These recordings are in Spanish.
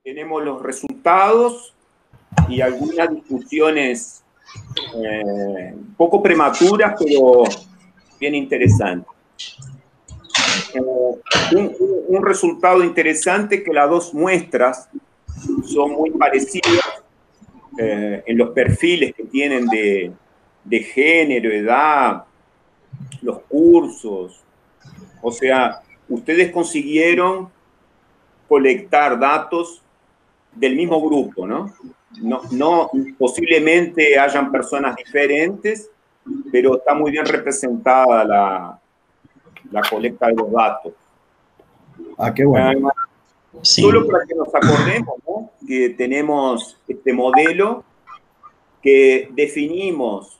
tenemos los resultados y algunas discusiones un poco prematuras, pero bien interesantes. Un resultado interesante que las dos muestras son muy parecidas en los perfiles que tienen de género, edad, los cursos. O sea, ustedes consiguieron colectar datos del mismo grupo, ¿no? No, posiblemente hayan personas diferentes, pero está muy bien representada la colecta de los datos. Ah, qué bueno. Sí. Solo para que nos acordemos, ¿no? Que tenemos este modelo que definimos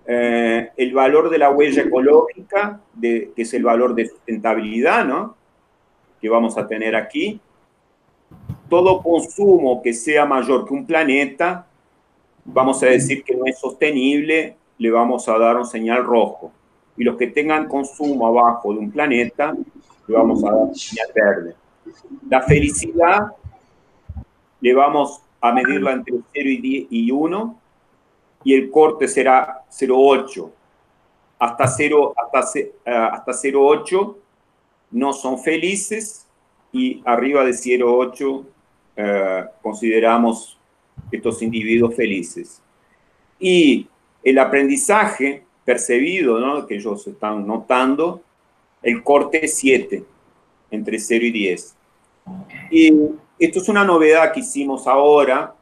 el valor de la huella ecológica, que es el valor de sustentabilidad, ¿no? Que vamos a tener aquí. Todo consumo que sea mayor que un planeta, vamos a decir que no es sostenible, le vamos a dar un señal rojo. Y los que tengan consumo abajo de un planeta, le vamos a dar un señal verde. La felicidad, le vamos a medirla entre 0 y 1, y el corte será 0,8. Hasta 0,8 no son felices, y arriba de 0,8 consideramos estos individuos felices. Y el aprendizaje percibido, ¿no?, que ellos están notando, el corte es 7, entre 0 y 10. Y esto es una novedad que hicimos ahora,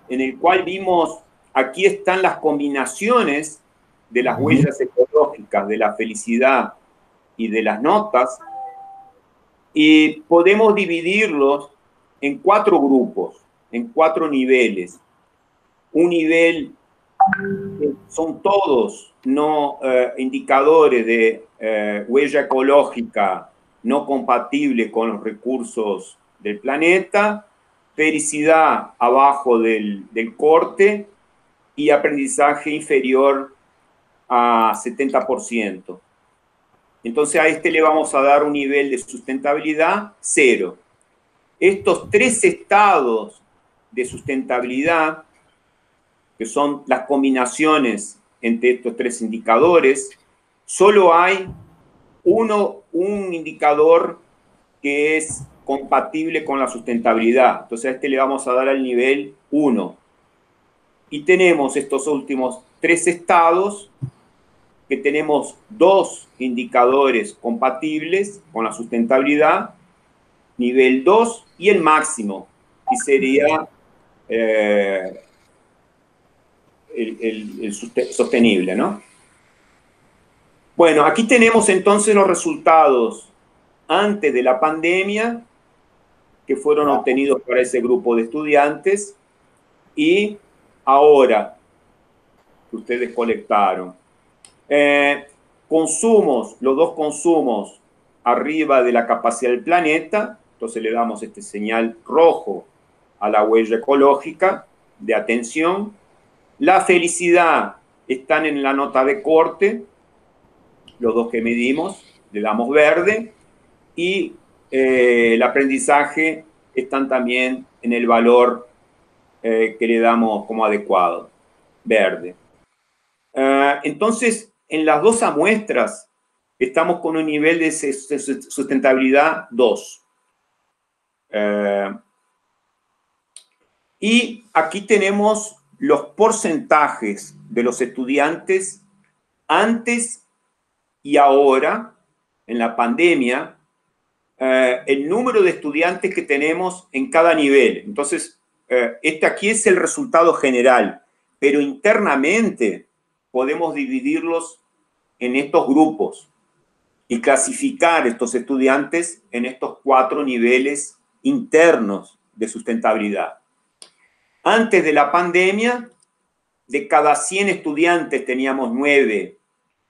en el cual vimos, aquí están las combinaciones de las huellas ecológicas, de la felicidad y de las notas, y podemos dividirlos en 4 grupos, en 4 niveles. Un nivel son todos no indicadores de huella ecológica no compatible con los recursos del planeta, felicidad abajo del corte y aprendizaje inferior a 70%. Entonces a este le vamos a dar un nivel de sustentabilidad 0. Estos 3 estados de sustentabilidad, que son las combinaciones entre estos 3 indicadores, solo hay un indicador que es compatible con la sustentabilidad. Entonces a este le vamos a dar el nivel 1. Y tenemos estos últimos 3 estados, que tenemos 2 indicadores compatibles con la sustentabilidad, nivel 2 y el máximo, que sería el sostenible, ¿no? Bueno, aquí tenemos entonces los resultados antes de la pandemia, que fueron obtenidos para ese grupo de estudiantes, y ahora que ustedes colectaron. Consumos, los 2 consumos arriba de la capacidad del planeta, entonces le damos este señal rojo a la huella ecológica de atención. La felicidad están en la nota de corte, los 2 que medimos, le damos verde, y el aprendizaje están también en el valor que le damos como adecuado, verde. Entonces, en las 2 muestras estamos con un nivel de sustentabilidad 2. Y aquí tenemos los porcentajes de los estudiantes antes y ahora, en la pandemia, el número de estudiantes que tenemos en cada nivel. Entonces, este aquí es el resultado general, pero internamente podemos dividirlos en estos grupos y clasificar estos estudiantes en estos 4 niveles internos de sustentabilidad. Antes de la pandemia, de cada 100 estudiantes teníamos 9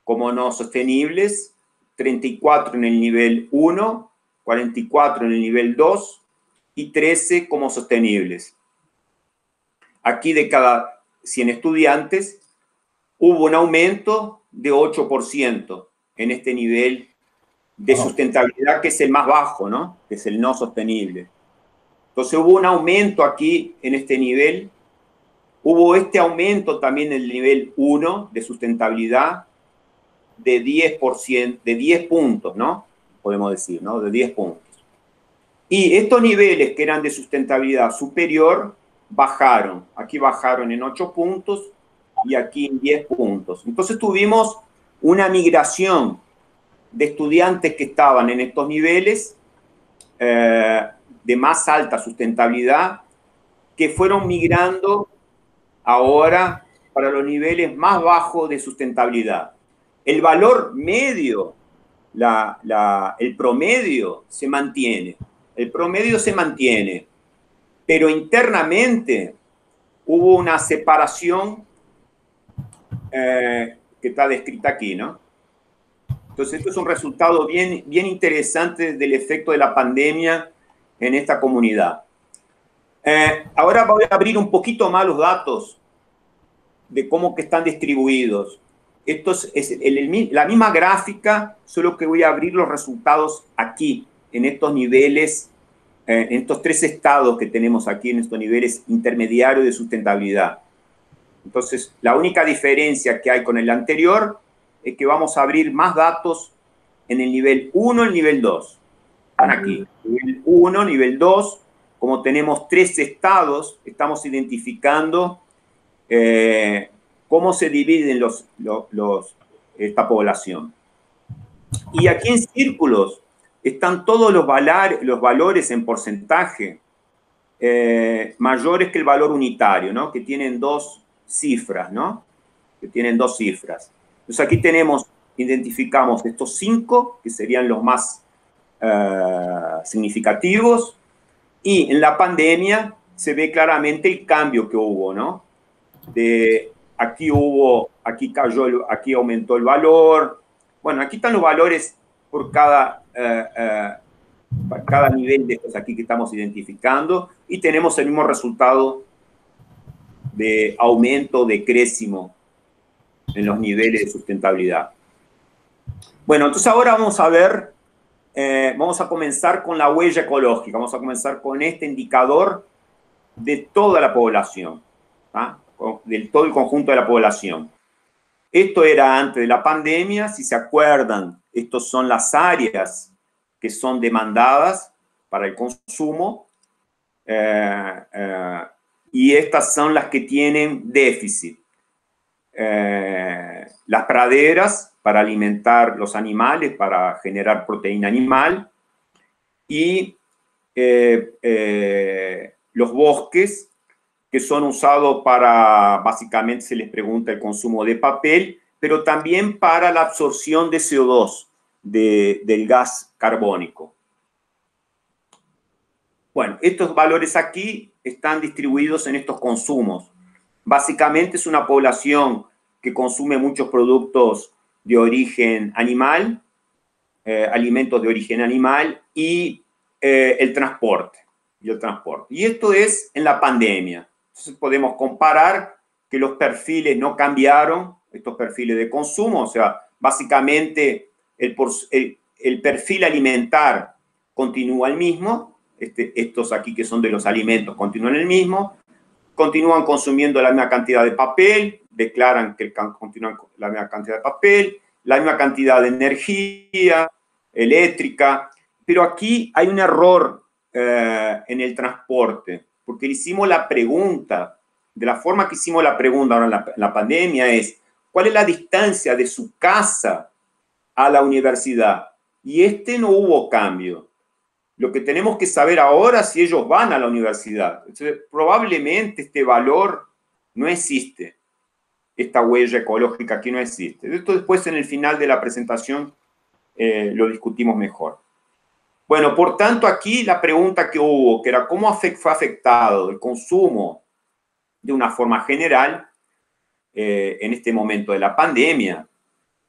como no sostenibles, 34 en el nivel 1, 44 en el nivel 2 y 13 como sostenibles. Aquí de cada 100 estudiantes hubo un aumento de 8% en este nivel de sustentabilidad, que es el más bajo, ¿no? Que es el no sostenible. Entonces hubo un aumento aquí en este nivel. Hubo este aumento también en el nivel 1 de sustentabilidad de 10%, de 10 puntos, ¿no? Podemos decir, ¿no? De 10 puntos. Y estos niveles que eran de sustentabilidad superior bajaron. Aquí bajaron en 8 puntos y aquí en 10 puntos. Entonces tuvimos una migración de estudiantes que estaban en estos niveles de más alta sustentabilidad, que fueron migrando ahora para los niveles más bajos de sustentabilidad. El valor medio, el promedio se mantiene. El promedio se mantiene, pero internamente hubo una separación que está descrita aquí, ¿no? Entonces, esto es un resultado bien interesante del efecto de la pandemia en esta comunidad. Ahora voy a abrir un poquito más los datos de cómo que están distribuidos. Esto es la misma gráfica, solo que voy a abrir los resultados aquí, en estos niveles, en estos 3 estados que tenemos aquí, en estos niveles intermediarios de sustentabilidad. Entonces, la única diferencia que hay con el anterior es que vamos a abrir más datos en el nivel 1 y el nivel 2. Están aquí, nivel 1, nivel 2. Como tenemos 3 estados, estamos identificando cómo se dividen esta población. Y aquí en círculos están todos los valores en porcentaje mayores que el valor unitario, ¿no? Que tienen 2 cifras, ¿no? Que tienen 2 cifras. Entonces aquí identificamos estos 5, que serían los más significativos, y en la pandemia se ve claramente el cambio que hubo, ¿no? Aquí aumentó el valor. Bueno, aquí están los valores por cada nivel de estos aquí que estamos identificando, y tenemos el mismo resultado de aumento, decréscimo en los niveles de sustentabilidad. Bueno, entonces ahora vamos a ver, vamos a comenzar con la huella ecológica, vamos a comenzar con este indicador de toda la población, ¿ah? De todo el conjunto de la población. Esto era antes de la pandemia, si se acuerdan, estas son las áreas que son demandadas para el consumo, y estas son las que tienen déficit. Las praderas para alimentar los animales, para generar proteína animal, y los bosques, que son usados para, básicamente se les pregunta el consumo de papel, pero también para la absorción de CO2, del gas carbónico. Bueno, estos valores aquí están distribuidos en estos consumos. Básicamente es una población que consume muchos productos de origen animal, alimentos de origen animal, y el transporte. Y esto es en la pandemia. Entonces podemos comparar que los perfiles no cambiaron, estos perfiles de consumo, o sea, básicamente el perfil alimentar continúa el mismo, estos aquí que son de los alimentos continúan el mismo, continúan consumiendo la misma cantidad de papel, declaran que continúan con la misma cantidad de papel, la misma cantidad de energía eléctrica, pero aquí hay un error en el transporte, porque hicimos la pregunta, de la forma que hicimos la pregunta ahora en la pandemia es, ¿cuál es la distancia de su casa a la universidad? Y no hubo cambio. Lo que tenemos que saber ahora es si ellos van a la universidad. Entonces, probablemente este valor no existe. Esta huella ecológica aquí no existe. Esto después en el final de la presentación lo discutimos mejor. Bueno, por tanto, aquí la pregunta que hubo, que era cómo fue afectado el consumo de una forma general en este momento de la pandemia.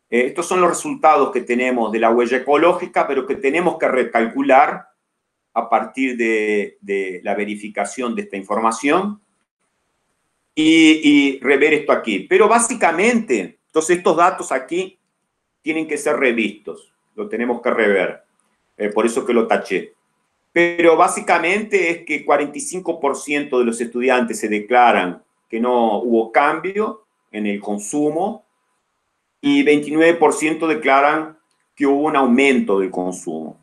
Estos son los resultados que tenemos de la huella ecológica, pero que tenemos que recalcular a partir de la verificación de esta información y rever esto aquí. Pero básicamente, entonces estos datos aquí tienen que ser revistos, lo tenemos que rever. Por eso que lo taché. pero básicamente es que 45% de los estudiantes se declaran que no hubo cambio en el consumo y 29% declaran que hubo un aumento del consumo.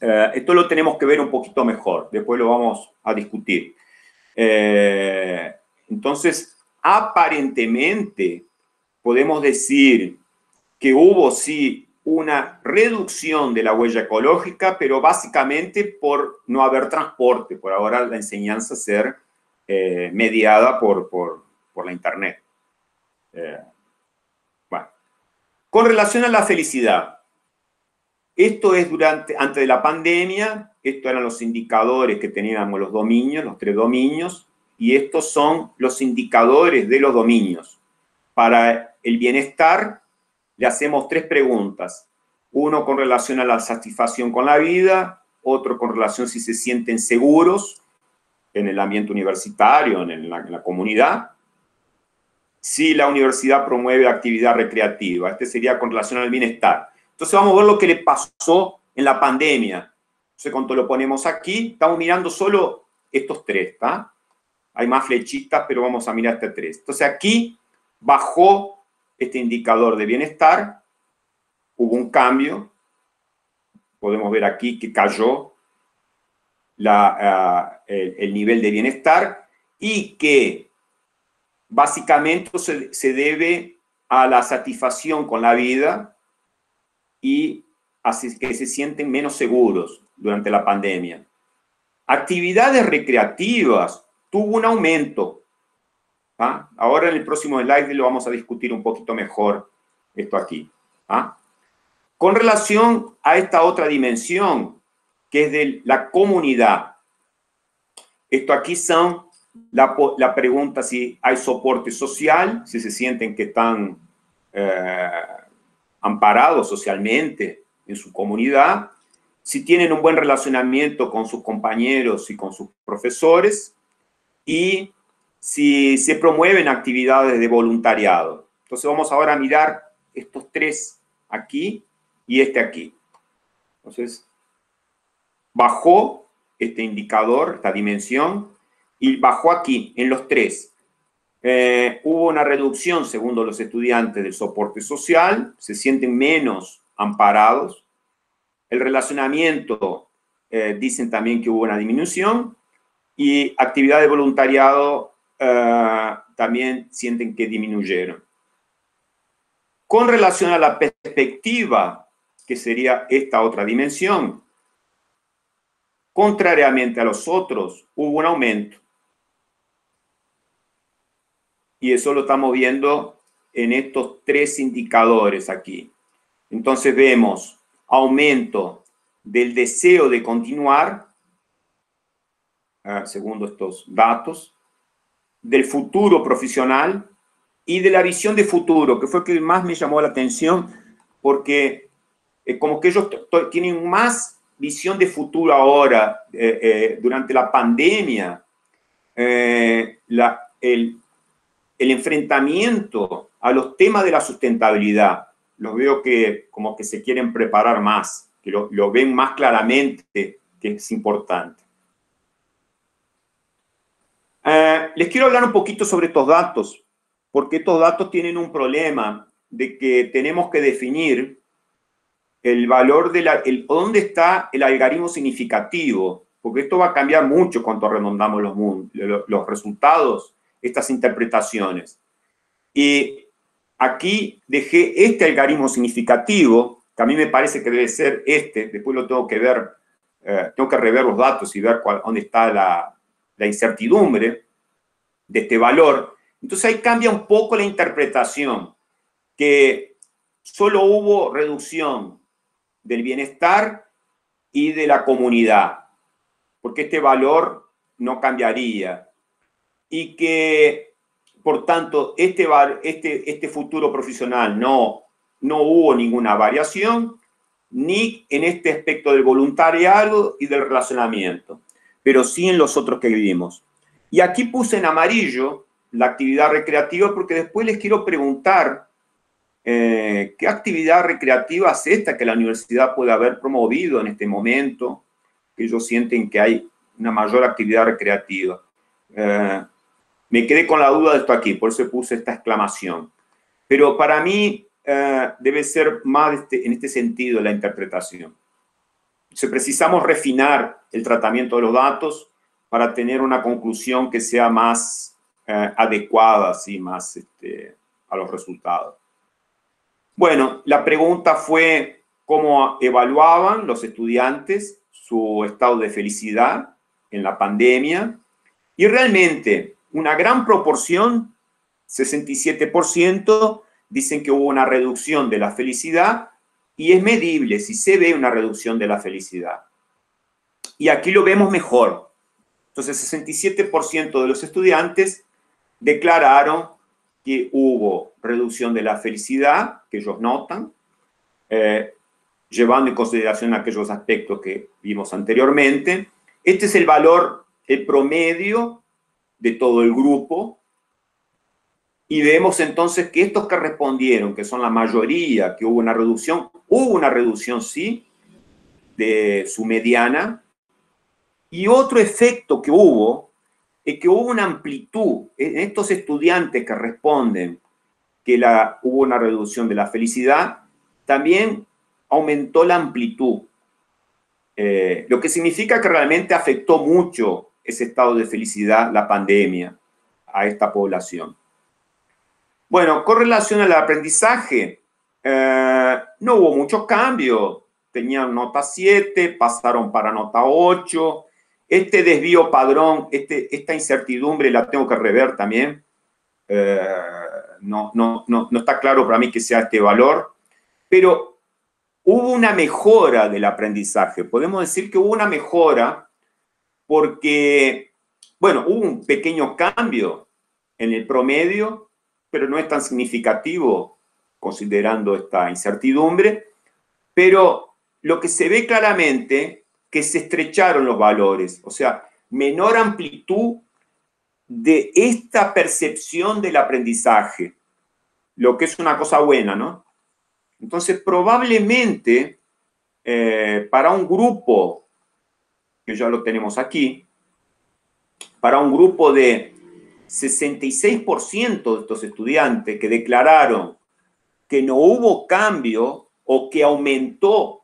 Esto lo tenemos que ver un poquito mejor, después lo vamos a discutir. Entonces, aparentemente, podemos decir que hubo, sí, una reducción de la huella ecológica, pero básicamente por no haber transporte, por ahora la enseñanza ser mediada por la Internet. Bueno. Con relación a la felicidad, esto es antes de la pandemia, estos eran los indicadores que teníamos los dominios, los 3 dominios, y estos son los indicadores de los dominios. Para el bienestar, le hacemos 3 preguntas. Uno con relación a la satisfacción con la vida, otro con relación a si se sienten seguros en el ambiente universitario, en la comunidad. Si la universidad promueve actividad recreativa, este sería con relación al bienestar. Entonces vamos a ver lo que le pasó en la pandemia. Entonces cuando lo ponemos aquí, estamos mirando solo estos 3, ¿está? Hay más flechitas, pero vamos a mirar este 3. Entonces aquí bajó este indicador de bienestar, hubo un cambio, podemos ver aquí que cayó el nivel de bienestar y que básicamente se debe a la satisfacción con la vida y así que se sienten menos seguros durante la pandemia. Actividades recreativas tuvo un aumento. ¿Ah? Ahora en el próximo slide lo vamos a discutir un poquito mejor esto aquí. ¿Ah? Con relación a esta otra dimensión, que es de la comunidad. Esto aquí son la pregunta si hay soporte social, si se sienten que están amparados socialmente en su comunidad, si tienen un buen relacionamiento con sus compañeros y con sus profesores, y si se promueven actividades de voluntariado. Entonces vamos ahora a mirar estos 3 aquí y este aquí. Entonces, bajó este indicador, esta dimensión, y bajó aquí, en los 3. Hubo una reducción, según los estudiantes, del soporte social, se sienten menos amparados. El relacionamiento, dicen también que hubo una disminución, y actividad de voluntariado también sienten que disminuyeron. Con relación a la perspectiva, que sería esta otra dimensión, contrariamente a los otros, hubo un aumento. Y eso lo estamos viendo en estos 3 indicadores aquí. Entonces vemos aumento del deseo de continuar, según estos datos, del futuro profesional y de la visión de futuro, que fue lo que más me llamó la atención, porque como que ellos tienen más visión de futuro ahora, durante la pandemia, el enfrentamiento a los temas de la sustentabilidad, los veo que como que se quieren preparar más, que lo ven más claramente que es importante. Les quiero hablar un poquito sobre estos datos, porque estos datos tienen un problema de que tenemos que definir el valor de dónde está el algoritmo significativo, porque esto va a cambiar mucho cuando redondamos los resultados, estas interpretaciones. Y aquí dejé este algoritmo significativo, que a mí me parece que debe ser después lo tengo que ver, tengo que rever los datos y ver dónde está la incertidumbre de este valor. Entonces ahí cambia un poco la interpretación, que solo hubo reducción del bienestar y de la comunidad, porque este valor no cambiaría. Y que, por tanto, este futuro profesional no hubo ninguna variación, ni en este aspecto del voluntariado y del relacionamiento, pero sí en los otros que vivimos. Y aquí puse en amarillo la actividad recreativa porque después les quiero preguntar qué actividad recreativa es esta que la universidad puede haber promovido en este momento, que ellos sienten que hay una mayor actividad recreativa. Me quedé con la duda de esto aquí, por eso puse esta exclamación. Pero para mí debe ser más en este sentido la interpretación. Entonces precisamos refinar el tratamiento de los datos para tener una conclusión que sea más adecuada, ¿sí? Más a los resultados. Bueno, la pregunta fue cómo evaluaban los estudiantes su estado de felicidad en la pandemia, y realmente una gran proporción, 67%, dicen que hubo una reducción de la felicidad, y es medible si se ve una reducción de la felicidad. Y aquí lo vemos mejor. Entonces, 67% de los estudiantes declararon que hubo reducción de la felicidad, que ellos notan, llevando en consideración aquellos aspectos que vimos anteriormente. Este es el valor, el promedio de todo el grupo. Y vemos entonces que estos que respondieron, que son la mayoría, que hubo una reducción sí, de su mediana. Y otro efecto que hubo es que hubo una amplitud en estos estudiantes que responden que hubo una reducción de la felicidad, también aumentó la amplitud, lo que significa que realmente afectó mucho ese estado de felicidad, la pandemia, a esta población. Bueno, con relación al aprendizaje, no hubo muchos cambios. Tenían nota 7, pasaron para nota 8. Este desvío padrón, esta incertidumbre la tengo que rever también. No está claro para mí que sea este valor, pero hubo una mejora del aprendizaje. Podemos decir que hubo una mejora porque, bueno, hubo un pequeño cambio en el promedio, pero no es tan significativo considerando esta incertidumbre. Pero lo que se ve claramente que se estrecharon los valores, o sea, menor amplitud de esta percepción del aprendizaje, lo que es una cosa buena, ¿no? Entonces, probablemente, para un grupo, que ya lo tenemos aquí, para un grupo de 66% de estos estudiantes que declararon que no hubo cambio o que aumentó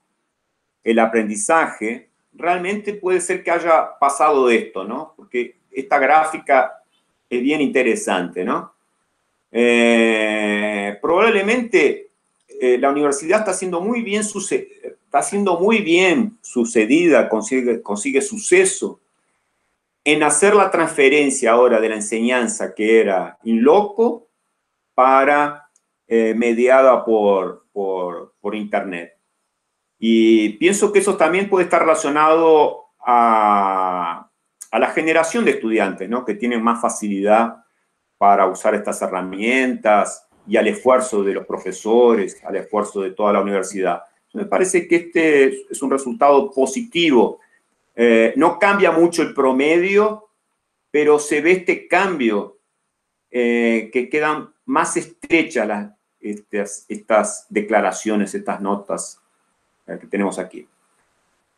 el aprendizaje, realmente puede ser que haya pasado esto, ¿no? Porque esta gráfica es bien interesante, ¿no? Probablemente la universidad está siendo muy bien sucedida, consigue suceso en hacer la transferencia ahora de la enseñanza que era in loco para mediada por Internet. Y pienso que eso también puede estar relacionado a la generación de estudiantes, ¿no? Que tienen más facilidad para usar estas herramientas y al esfuerzo de los profesores, al esfuerzo de toda la universidad. Me parece que este es un resultado positivo. No cambia mucho el promedio, pero se ve este cambio que quedan más estrechas estas declaraciones, estas notas que tenemos aquí.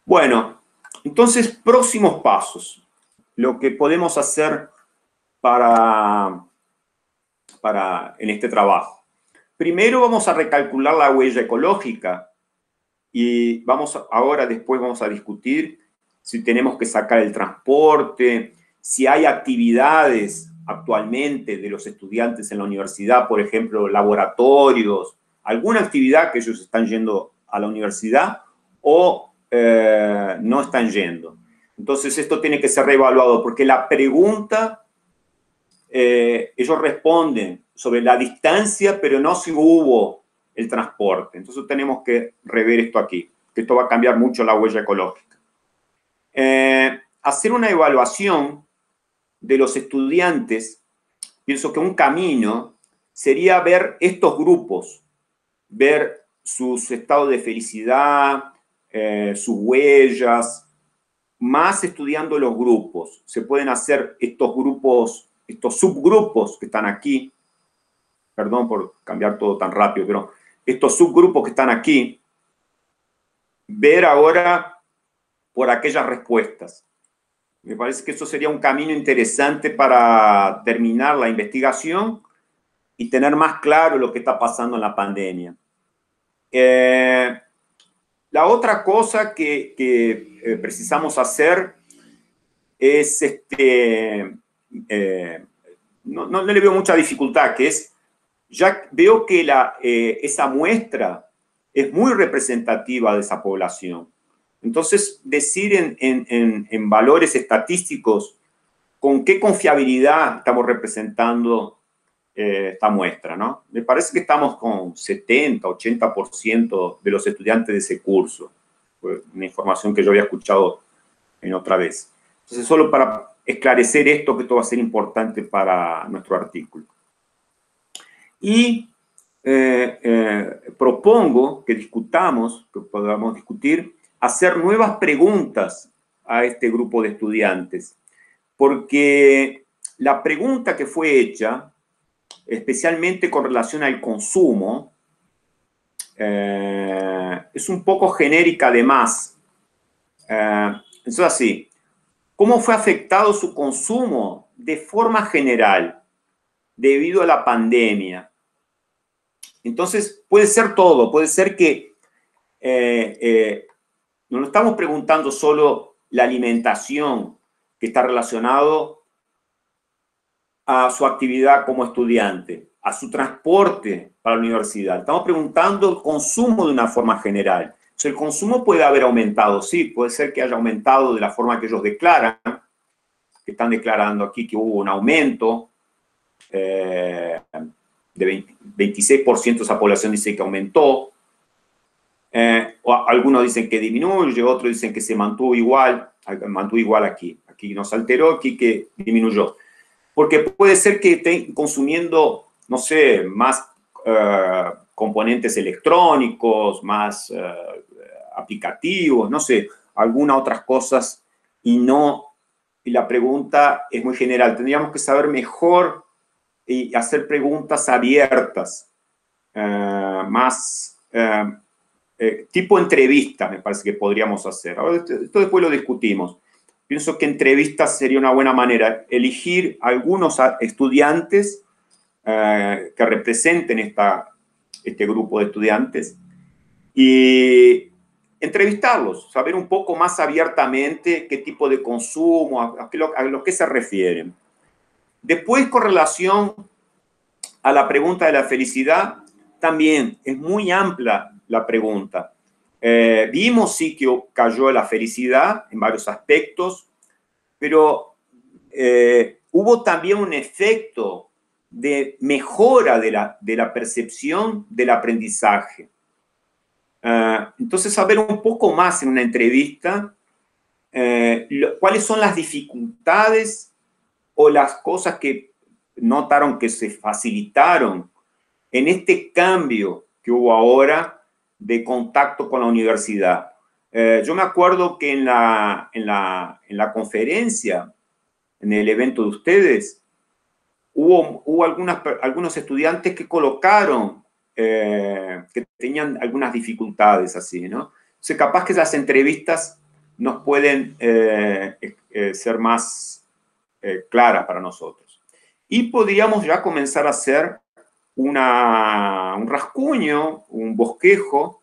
Bueno, entonces, próximos pasos. Lo que podemos hacer en este trabajo. Primero vamos a recalcular la huella ecológica y después vamos a discutir si tenemos que sacar el transporte, si hay actividades actualmente de los estudiantes en la universidad, por ejemplo, laboratorios, alguna actividad que ellos están yendo a la universidad o no están yendo. Entonces esto tiene que ser reevaluado porque la pregunta, ellos responden sobre la distancia, pero no si hubo el transporte. Entonces tenemos que rever esto aquí, que esto va a cambiar mucho la huella ecológica. Hacer una evaluación de los estudiantes, pienso que un camino sería ver estos grupos, ver sus estados de felicidad, sus huellas, más estudiando los grupos. Se pueden hacer estos grupos, estos subgrupos que están aquí, perdón por cambiar todo tan rápido, pero estos subgrupos que están aquí, ver ahora por aquellas respuestas. Me parece que eso sería un camino interesante para terminar la investigación y tener más claro lo que está pasando en la pandemia. La otra cosa que precisamos hacer es, no le veo mucha dificultad, que es, ya veo que esa muestra es muy representativa de esa población. Entonces, decir en valores estadísticos con qué confiabilidad estamos representando esta muestra, ¿no? Me parece que estamos con 70, 80% de los estudiantes de ese curso. Fue una información que yo había escuchado en otra vez. Entonces, solo para esclarecer esto, que esto va a ser importante para nuestro artículo. Y propongo que discutamos, que podamos discutir, hacer nuevas preguntas a este grupo de estudiantes, porque la pregunta que fue hecha, especialmente con relación al consumo, es un poco genérica además. Entonces, así, ¿cómo fue afectado su consumo de forma general debido a la pandemia? Entonces, puede ser todo, puede ser que no nos estamos preguntando solo la alimentación que está relacionado a su actividad como estudiante, a su transporte para la universidad. Estamos preguntando el consumo de una forma general. O sea, el consumo puede haber aumentado, sí, puede ser que haya aumentado de la forma que ellos declaran, que están declarando aquí que hubo un aumento, de 26% de esa población dice que aumentó, o algunos dicen que disminuye, otros dicen que se mantuvo igual aquí no se alteró, aquí que disminuyó. Porque puede ser que estén consumiendo, no sé, más componentes electrónicos, más aplicativos, no sé, algunas otras cosas, y la pregunta es muy general. Tendríamos que saber mejor y hacer preguntas abiertas, más tipo entrevista, me parece que podríamos hacer. Ahora, esto después lo discutimos. Pienso que entrevistas sería una buena manera. Elegir algunos estudiantes que representen este grupo de estudiantes y entrevistarlos, saber un poco más abiertamente qué tipo de consumo, a lo que se refieren. Después, con relación a la pregunta de la felicidad, también es muy amplia la pregunta. Vimos sí que cayó la felicidad en varios aspectos, pero hubo también un efecto de mejora de la percepción del aprendizaje. Entonces, saber un poco más en una entrevista cuáles son las dificultades o las cosas que notaron que se facilitaron en este cambio que hubo ahora de contacto con la universidad. Yo me acuerdo que en la conferencia, en el evento de ustedes, hubo algunos estudiantes que colocaron que tenían algunas dificultades así, ¿no? Entonces, capaz que esas entrevistas nos pueden ser más claras para nosotros. Y podríamos ya comenzar a hacer un rascuño, un bosquejo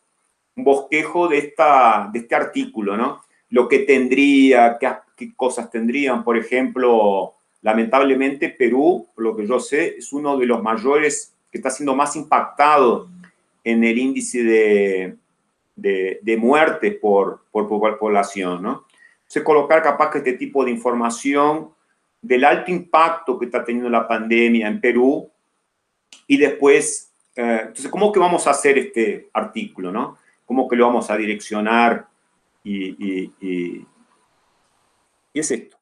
de este artículo, ¿no? Lo que tendría, qué cosas tendrían. Por ejemplo, lamentablemente Perú, por lo que yo sé, es uno de los mayores que está siendo más impactado en el índice de muertes por población, ¿no? Entonces, colocar capaz que este tipo de información del alto impacto que está teniendo la pandemia en Perú y después, entonces, ¿cómo que vamos a hacer este artículo, no? ¿Cómo que lo vamos a direccionar? Y es esto.